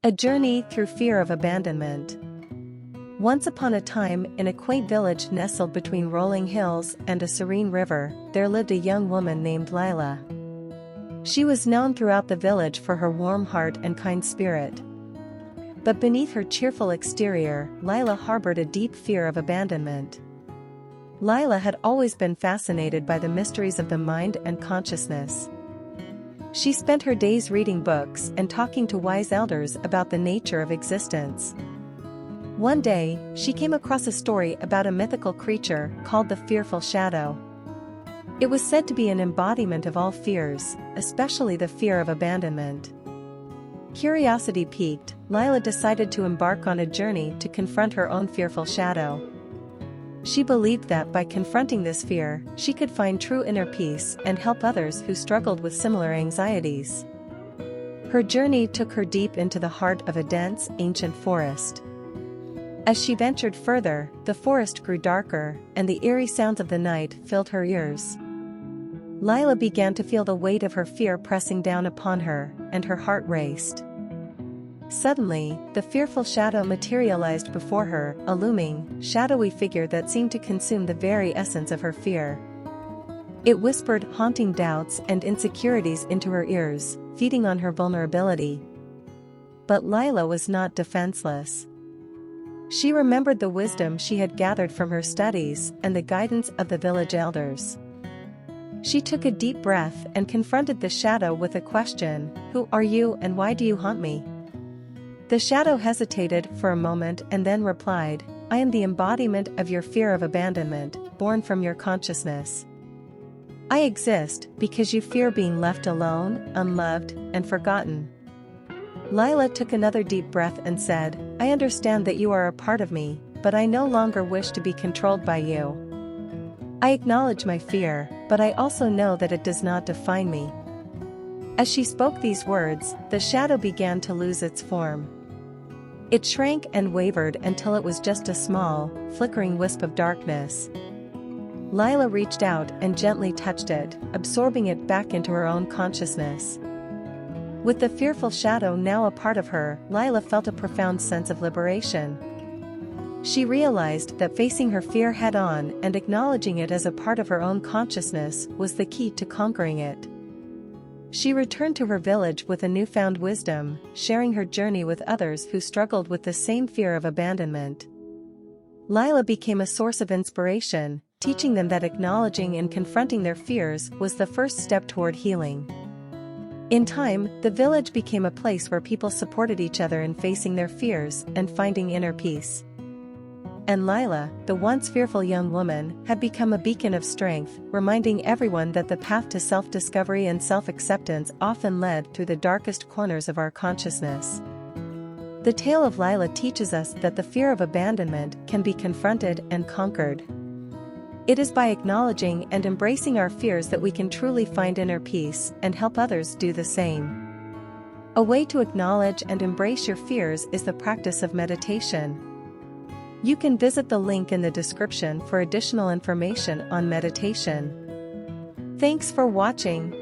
A journey through fear of abandonment. Once upon a time, in a quaint village nestled between rolling hills and a serene river, there lived a young woman named Lila. She was known throughout the village for her warm heart and kind spirit. But beneath her cheerful exterior, Lila harbored a deep fear of abandonment. Lila had always been fascinated by the mysteries of the mind and consciousness. She spent her days reading books and talking to wise elders about the nature of existence. One day, she came across a story about a mythical creature called the fearful shadow. It was said to be an embodiment of all fears, especially the fear of abandonment. Curiosity piqued, Lila decided to embark on a journey to confront her own fearful shadow. She believed that by confronting this fear, she could find true inner peace and help others who struggled with similar anxieties. Her journey took her deep into the heart of a dense, ancient forest. As she ventured further, the forest grew darker, and the eerie sounds of the night filled her ears. Lila began to feel the weight of her fear pressing down upon her, and her heart raced. Suddenly, the fearful shadow materialized before her, a looming, shadowy figure that seemed to consume the very essence of her fear. It whispered haunting doubts and insecurities into her ears, feeding on her vulnerability. But Lila was not defenseless. She remembered the wisdom she had gathered from her studies and the guidance of the village elders. She took a deep breath and confronted the shadow with a question: "Who are you and why do you haunt me?" The shadow hesitated for a moment and then replied, "I am the embodiment of your fear of abandonment, born from your consciousness. I exist because you fear being left alone, unloved, and forgotten." Lila took another deep breath and said, "I understand that you are a part of me, but I no longer wish to be controlled by you. I acknowledge my fear, but I also know that it does not define me." As she spoke these words, the shadow began to lose its form. It shrank and wavered until it was just a small, flickering wisp of darkness. Lila reached out and gently touched it, absorbing it back into her own consciousness. With the fearful shadow now a part of her, Lila felt a profound sense of liberation. She realized that facing her fear head-on and acknowledging it as a part of her own consciousness was the key to conquering it. She returned to her village with a newfound wisdom, sharing her journey with others who struggled with the same fear of abandonment. Lila became a source of inspiration, teaching them that acknowledging and confronting their fears was the first step toward healing. In time, the village became a place where people supported each other in facing their fears and finding inner peace. And Lila, the once fearful young woman, had become a beacon of strength, reminding everyone that the path to self-discovery and self-acceptance often led through the darkest corners of our consciousness. The tale of Lila teaches us that the fear of abandonment can be confronted and conquered. It is by acknowledging and embracing our fears that we can truly find inner peace and help others do the same. A way to acknowledge and embrace your fears is the practice of meditation. You can visit the link in the description for additional information on meditation. Thanks for watching.